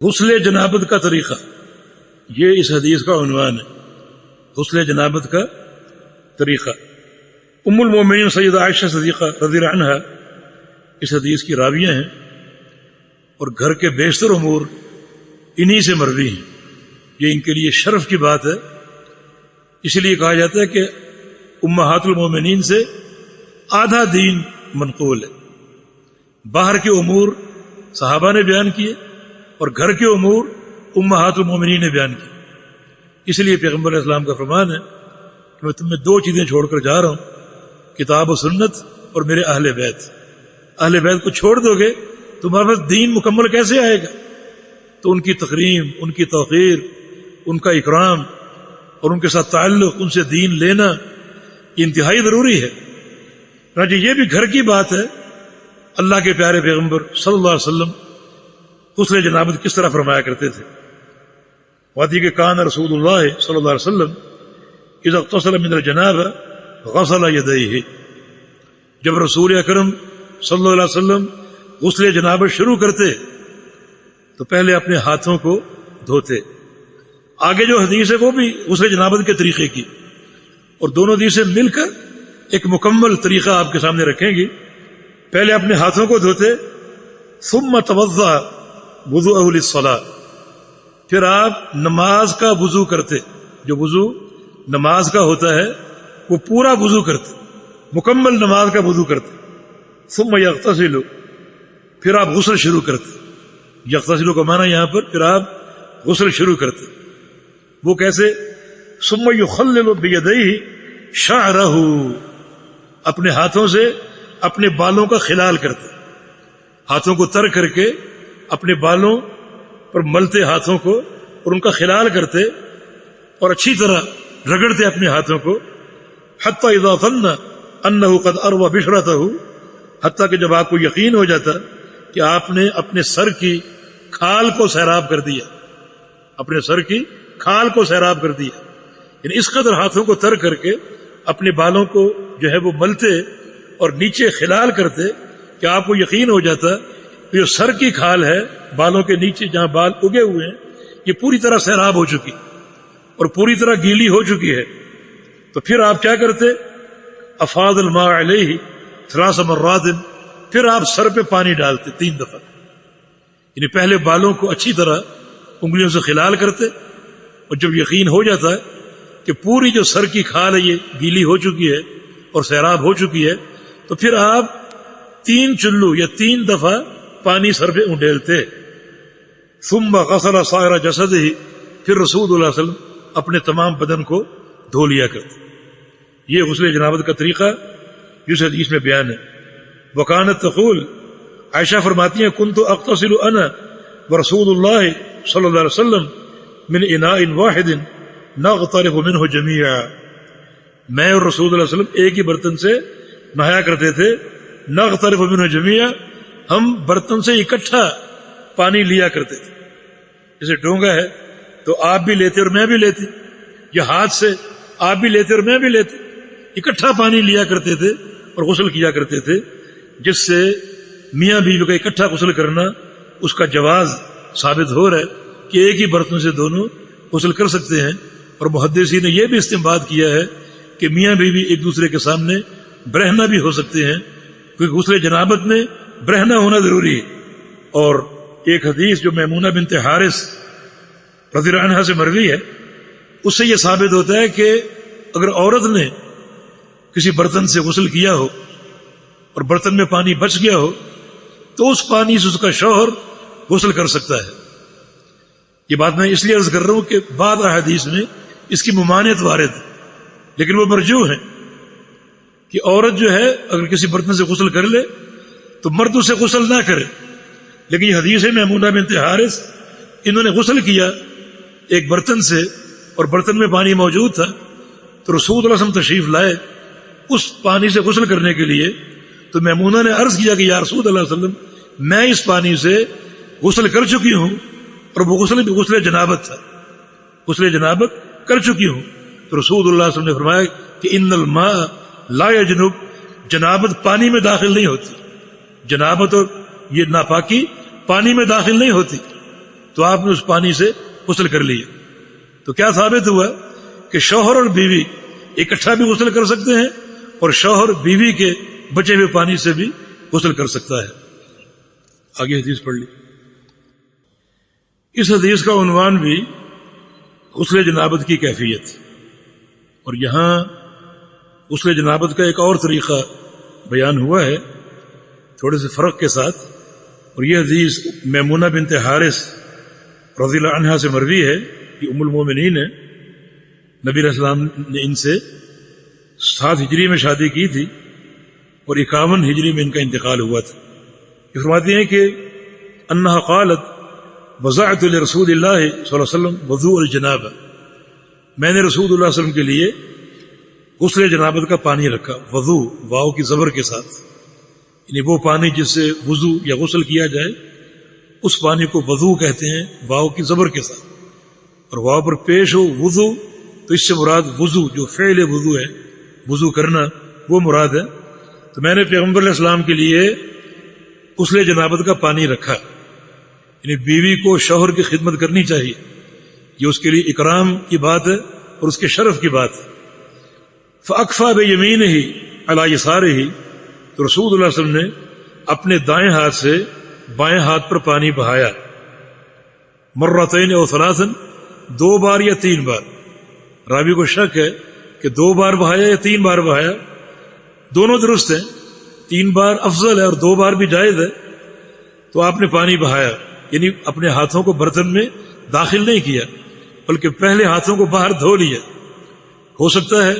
غسل جنابت کا طریقہ، یہ اس حدیث کا عنوان ہے، غسل جنابت کا طریقہ۔ ام المومنین سیدہ عائشہ صدیقہ رضی اللہ عنہا اس حدیث کی راویہ ہیں، اور گھر کے بیشتر امور انہی سے مروی ہیں۔ یہ ان کے لیے شرف کی بات ہے، اس لیے کہا جاتا ہے کہ امہات المومنین سے آدھا دین منقول ہے۔ باہر کے امور صحابہ نے بیان کیے اور گھر کے امور امہات المومنین نے بیان کیے۔ اس لیے پیغمبر علیہ السلام کا فرمان ہے کہ میں تمہیں دو چیزیں چھوڑ کر جا رہا ہوں، کتاب و سنت اور میرے اہل بیت۔ اہل بیت کو چھوڑ دو گے تمہارے پاس دین مکمل کیسے آئے گا؟ تو ان کی تکریم، ان کی توقیر، ان کا اکرام اور ان کے ساتھ تعلق، ان سے دین لینا یہ انتہائی ضروری ہے۔ راجہ یہ بھی گھر کی بات ہے۔ اللہ کے پیارے پیغمبر صلی اللہ علیہ وسلم غسل جنابت کس طرح فرمایا کرتے تھے؟ واتی کہ کان رسول اللہ صلی اللہ علیہ وسلم اذا اغتسل من الجنابہ غسل یدیہ، جب رسول اکرم صلی اللہ علیہ وسلم غسل جنابت شروع کرتے تو پہلے اپنے ہاتھوں کو دھوتے۔ آگے جو حدیث ہے وہ بھی غسل جنابت کے طریقے کی، اور دونوں حدیثیں مل کر ایک مکمل طریقہ آپ کے سامنے رکھیں گی۔ پہلے اپنے ہاتھوں کو دھوتے، ثم توضأ وضوءہ للصلاۃ، پھر آپ نماز کا وضو کرتے۔ جو وضو نماز کا ہوتا ہے وہ پورا وضو کرتے، مکمل نماز کا وضو کرتے۔ ثم یغتسل، پھر آپ غسل شروع کرتے۔ یغتسل کا معنی یہاں پر پھر آپ غسل شروع کرتے۔ وہ کیسے؟ ثم یخلل بیدیہ شعرہ، اپنے ہاتھوں سے اپنے بالوں کا خلال کرتے، ہاتھوں کو تر کر کے اپنے بالوں پر ملتے ہاتھوں کو اور ان کا خلال کرتے اور اچھی طرح رگڑتے اپنے ہاتھوں کو، حتی اذا ظن انہ قد اروى بشرتہ، حتیٰ کہ جب آپ کو یقین ہو جاتا کہ آپ نے اپنے سر کی کھال کو سیراب کر دیا، اپنے سر کی کھال کو سیراب کر دیا، یعنی اس قدر ہاتھوں کو تر کر کے اپنے بالوں کو جو ہے وہ ملتے اور نیچے خلال کرتے کہ آپ کو یقین ہو جاتا کہ جو سر کی کھال ہے، بالوں کے نیچے جہاں بال اگے ہوئے ہیں، یہ پوری طرح سیراب ہو چکی اور پوری طرح گیلی ہو چکی ہے۔ تو پھر آپ کیا کرتے؟ افاض الماء علیہ 3 مرات، پھر آپ سر پہ پانی ڈالتے 3 دفعہ، یعنی پہلے بالوں کو اچھی طرح انگلیوں سے خلال کرتے، اور جب یقین ہو جاتا ہے کہ پوری جو سر کی کھال ہے یہ گیلی ہو چکی ہے اور سیراب ہو چکی ہے، تو پھر آپ 3 چلو یا 3 دفعہ پانی سر پہ انڈیلتے۔ ثم غسل سائر جسدہ، پھر رسول اللہ صلی اللہ علیہ وسلم اپنے تمام بدن کو دھو لیا کرتے۔ یہ غسل جنابت کا طریقہ جس حدیث میں بیان ہے۔ وکانت تقول، عائشہ فرماتی ہیں کنت اغتسل انا ورسول اللہ صلی اللہ علیہ وسلم من اناء واحد نغترف منہ جمیعا، میں اور رسول اللہ علیہ وسلم ایک ہی برتن سے نہایا کرتے تھے، نغترف منہ جمیعا، ہم برتن سے اکٹھا پانی لیا کرتے تھے۔ جیسے ڈونگا ہے تو آپ بھی لیتے اور میں بھی لیتی، یا ہاتھ سے آپ بھی لیتے اور میں بھی لیتے، اکٹھا پانی لیا کرتے تھے اور غسل کیا کرتے تھے، جس سے میاں بیوی کا اکٹھا غسل کرنا اس کا جواز ثابت ہو رہا ہے کہ ایک ہی برتن سے دونوں غسل کر سکتے ہیں۔ اور محدثین نے یہ بھی استنباط کیا ہے کہ میاں بیوی ایک دوسرے کے سامنے برہنہ بھی ہو سکتے ہیں، کیونکہ غسل جنابت میں برہنہ ہونا ضروری ہے۔ اور ایک حدیث جو میمونہ بنت حارث رضی اللہ عنہا سے مروی ہے، اس سے یہ ثابت ہوتا ہے کہ اگر عورت نے کسی برتن سے غسل کیا ہو اور برتن میں پانی بچ گیا ہو تو اس پانی سے اس کا شوہر غسل کر سکتا ہے۔ یہ بات میں اس لیے عرض کر رہا ہوں کہ بعض احادیث میں اس کی ممانعت وارد ہے، لیکن وہ مرجوح ہے کہ عورت جو ہے اگر کسی برتن سے غسل کر لے تو مرد اسے غسل نہ کرے۔ لیکن یہ حدیث ہے میمونہ بنت حارث، انہوں نے غسل کیا ایک برتن سے اور برتن میں پانی موجود تھا، تو رسول اللہ صلی اللہ علیہ وسلم تشریف لائے اس پانی سے غسل کرنے کے لیے، تو میمونہ نے عرض کیا کہ یا رسول اللہ صلی اللہ علیہ وسلم میں اس پانی سے غسل کر چکی ہوں، اور وہ غسل جنابت تھا، غسل جنابت کر چکی ہوں۔ تو رسول اللہ صلی اللہ علیہ وسلم نے فرمایا کہ ان الماء لا یجنب، جنابت پانی میں داخل نہیں ہوتی، جنابت اور یہ ناپاکی پانی میں داخل نہیں ہوتی۔ تو آپ نے اس پانی سے غسل کر لیا. تو کیا ثابت ہوا کہ شوہر اور بیوی اکٹھا بھی غسل کر سکتے ہیں اور شوہر بیوی کے بچے ہوئے پانی سے بھی غسل کر سکتا ہے. آگے حدیث پڑھ لی. اس حدیث کا عنوان بھی غسل جنابت کی کیفیت، اور یہاں غسل جنابت کا ایک اور طریقہ بیان ہوا ہے تھوڑے سے فرق کے ساتھ. اور یہ حدیث میمونہ بنت حارث رضی اللہ عنہا سے مروی ہے کہ ام المومنین ہے. نبی علیہ السلام نے ان سے 7 ہجری میں شادی کی تھی اور 51 ہجری میں ان کا انتقال ہوا تھا. یہ فرماتی ہیں کہ انہا قالت وضعت لرسول اللہ صلی اللہ علیہ وسلم وضوء الجنابہ، میں نے رسول اللہ صلی اللہ علیہ وسلم کے لیے غسل جنابت کا پانی رکھا. وضوء واو کی زبر کے ساتھ، یعنی وہ پانی جس سے وضو یا غسل کیا جائے اس پانی کو وضو کہتے ہیں واو کی زبر کے ساتھ. اور واو پر پیش ہو وضو تو اس سے مراد وضو جو فعل وضو ہے، وضو کرنا، وہ مراد ہے. تو میں نے پیغمبر علیہ السلام کے لیے غسل جنابت کا پانی رکھا. یعنی بیوی کو شوہر کی خدمت کرنی چاہیے، یہ اس کے لیے اکرام کی بات ہے اور اس کے شرف کی بات ہے. فاکفا بیمینہ علی یسارہ، تو رسول اللہ صلی اللہ علیہ وسلم نے اپنے دائیں ہاتھ سے بائیں ہاتھ پر پانی بہایا. مرتين او ثلاثا، 2 بار یا 3 بار. راوی کو شک ہے کہ 2 بار بہایا یا 3 بار بہایا. دونوں درست ہیں، 3 بار افضل ہے اور 2 بار بھی جائز ہے. تو آپ نے پانی بہایا، یعنی اپنے ہاتھوں کو برتن میں داخل نہیں کیا بلکہ پہلے ہاتھوں کو باہر دھو لیا. ہو سکتا ہے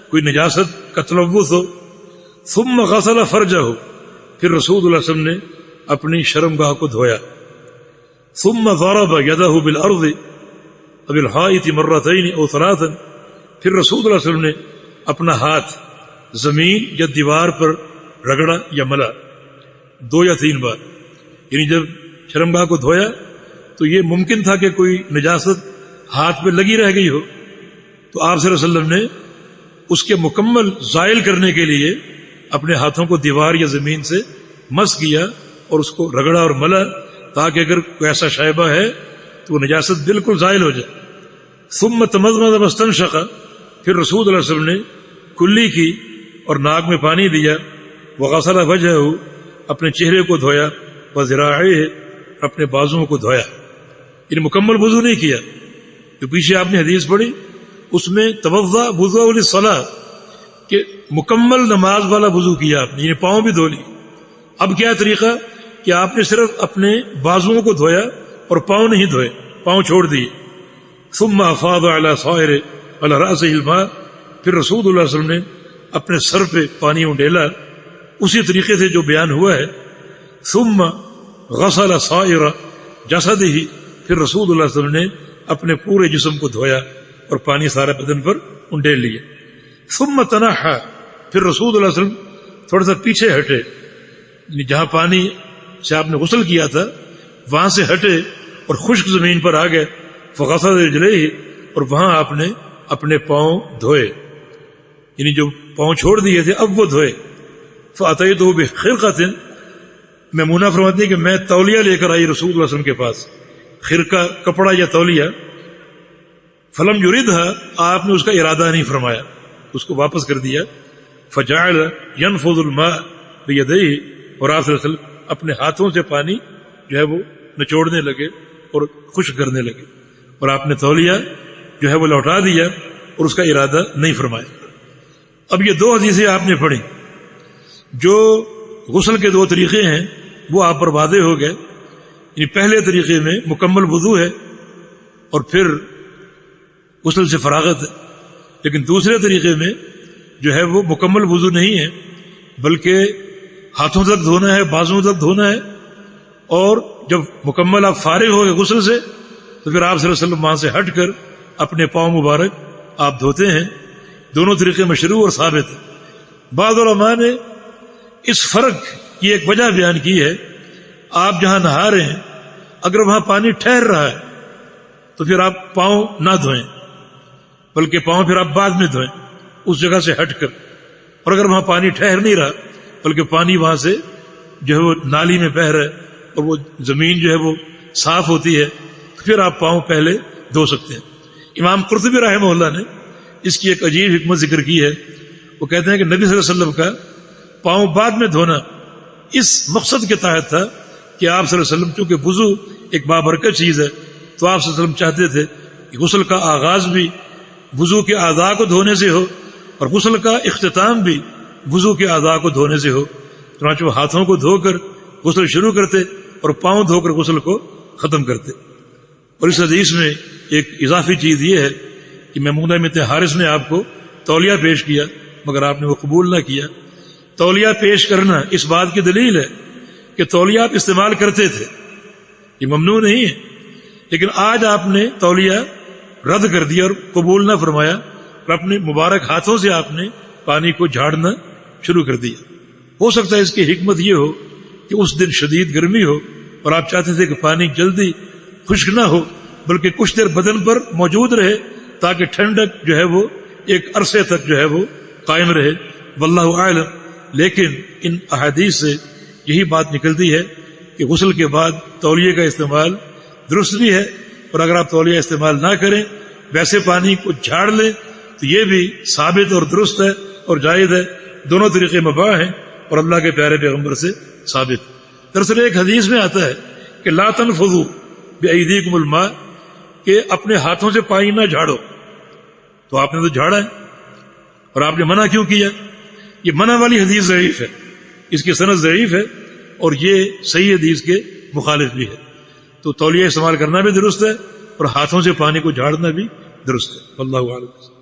کوئی نجاست کا تلوث ہو. ثم غسل فرجہ، پھر رسول اللہ صلی اللہ علیہ وسلم نے اپنی شرمگاہ کو دھویا. ثم ضرب یدہ بالارض بالحائط مرتين او ثلاثا، پھر رسول اللہ صلی اللہ علیہ وسلم نے اپنا ہاتھ زمین یا دیوار پر رگڑا یا ملا 2 یا 3 بار. یعنی جب شرمگاہ کو دھویا تو یہ ممکن تھا کہ کوئی نجاست ہاتھ پہ لگی رہ گئی ہو، تو آپ صلی اللہ علیہ وسلم نے اس کے مکمل زائل کرنے کے لیے اپنے ہاتھوں کو دیوار یا زمین سے مس کیا اور اس کو رگڑا اور ملا، تاکہ اگر کوئی ایسا شائبہ ہے تو وہ نجاست بالکل زائل ہو جائے. ثم تمضمض واستنشق، پھر رسول اللہ علیہ وسلم نے کلی کی اور ناک میں پانی دیا. وغسل وجہہ، اپنے چہرے کو دھویا. وذراعیہ، اپنے بازوؤں کو دھویا. یعنی مکمل وضو نہیں کیا. جو پیچھے آپ نے حدیث پڑھی اس میں توضأ وضوء للصلاۃ، کہ مکمل نماز والا وضو کیا آپ نے، یعنی پاؤں بھی دھو لی. اب کیا طریقہ کہ آپ نے صرف اپنے بازوؤں کو دھویا اور پاؤں نہیں دھوئے، پاؤں چھوڑ دیے. ثم افاض علی صائر علی رأسہ الماء، پھر رسول اللہ صلی اللہ علیہ وسلم نے اپنے سر پہ پانی اڈیلا اسی طریقے سے جو بیان ہوا ہے. ثم غسل صائر جسدہ، پھر رسول اللہ صلی اللہ علیہ وسلم نے اپنے پورے جسم کو دھویا اور پانی سارے بدن پر انڈیل لیا. ثم تنحى، پھر رسول اللہ علیہ وسلم تھوڑا سا پیچھے ہٹے، یعنی جہاں پانی سے آپ نے غسل کیا تھا وہاں سے ہٹے اور خشک زمین پر آ گئے. فغسل رجليه، اور وہاں آپ نے اپنے پاؤں دھوئے، یعنی جو پاؤں چھوڑ دیے تھے اب وہ دھوئے. فأتيته بخرقة، میمونہ فرماتی ہے کہ میں تولیہ لے کر آئی رسول اللہ علیہ وسلم کے پاس، خرقہ کپڑا یا تولیہ. فلم يردها، آپ نے اس کا ارادہ نہیں فرمایا، اس کو واپس کر دیا. فجعل ينفض الماء بيديه، اور آپ صلی اللہ علیہ وسلم اپنے ہاتھوں سے پانی جو ہے وہ نچوڑنے لگے اور خشک کرنے لگے، اور آپ نے تولیہ جو ہے وہ لوٹا دیا اور اس کا ارادہ نہیں فرمایا. اب یہ 2 حدیثیں آپ نے پڑھی، جو غسل کے 2 طریقے ہیں وہ آپ پر واضح ہو گئے. یعنی پہلے طریقے میں مکمل وضو ہے اور پھر غسل سے فراغت ہے، لیکن دوسرے طریقے میں جو ہے وہ مکمل وضو نہیں ہے بلکہ ہاتھوں تک دھونا ہے، بازوؤں تک دھونا ہے، اور جب مکمل آپ فارغ ہو گئے غسل سے تو پھر آپ صلی اللہ علیہ وسلم وہاں سے ہٹ کر اپنے پاؤں مبارک آپ دھوتے ہیں. دونوں طریقے مشروع اور ثابت ہیں. بعض علماء نے اس فرق کی ایک وجہ بیان کی ہے، آپ جہاں نہا رہے ہیں اگر وہاں پانی ٹھہر رہا ہے تو پھر آپ پاؤں نہ دھوئیں بلکہ پاؤں پھر آپ بعد میں دھوئیں اس جگہ سے ہٹ کر. اور اگر وہاں پانی ٹھہر نہیں رہا بلکہ پانی وہاں سے جو ہے وہ نالی میں بہہ رہا ہے اور وہ زمین جو ہے وہ صاف ہوتی ہے پھر آپ پاؤں پہلے دھو سکتے ہیں۔ امام قرطبی رحمہ اللہ نے اس کی ایک عجیب حکمت ذکر کی ہے۔ وہ کہتے ہیں کہ نبی صلی اللہ علیہ وسلم کا پاؤں بعد میں دھونا اس مقصد کے تحت تھا کہ آپ صلی اللہ علیہ وسلم چونکہ وضو ایک بابرکت چیز ہے تو آپ صلی اللہ علیہ وسلم چاہتے تھے کہ غسل کا آغاز بھی وضو کے اعضاء کو دھونے سے ہو اور غسل کا اختتام بھی وضو کے اعضاء کو دھونے سے ہو۔ چنانچہ وہ ہاتھوں کو دھو کر غسل شروع کرتے اور پاؤں دھو کر غسل کو ختم کرتے۔ اور اس حدیث میں ایک اضافی چیز یہ ہے کہ میمونہ بنت حارث نے آپ کو تولیہ پیش کیا مگر آپ نے وہ قبول نہ کیا۔ تولیہ پیش کرنا اس بات کی دلیل ہے کہ تولیہ آپ استعمال کرتے تھے، یہ ممنوع نہیں ہے، لیکن آج آپ نے تولیہ رد کر دیا اور قبول نہ فرمایا اور اپنے مبارک ہاتھوں سے آپ نے پانی کو جھاڑنا شروع کر دیا۔ ہو سکتا ہے اس کی حکمت یہ ہو کہ اس دن شدید گرمی ہو اور آپ چاہتے تھے کہ پانی جلدی خشک نہ ہو بلکہ کچھ دیر بدن پر موجود رہے تاکہ ٹھنڈک جو ہے وہ ایک عرصے تک جو ہے وہ قائم رہے، واللہ اعلم۔ لیکن ان احادیث سے یہی بات نکلتی ہے کہ غسل کے بعد تولیے کا استعمال درست بھی ہے، اور اگر آپ تولیہ استعمال نہ کریں ویسے پانی کو جھاڑ لیں تو یہ بھی ثابت اور درست ہے اور جائز ہے، دونوں طریقے مباح ہیں اور اللہ کے پیارے پیغمبر سے ثابت۔ دراصل ایک حدیث میں آتا ہے کہ لا تنفضوا بأیدیکم الماء، کہ اپنے ہاتھوں سے پانی نہ جھاڑو، تو آپ نے تو جھاڑا ہے اور آپ نے منع کیوں کیا؟ یہ منع والی حدیث ضعیف ہے، اس کی سند ضعیف ہے اور یہ صحیح حدیث کے مخالف بھی ہے۔ تو تولیہ استعمال کرنا بھی درست ہے اور ہاتھوں سے پانی کو جھاڑنا بھی درست ہے، واللہ اعلم۔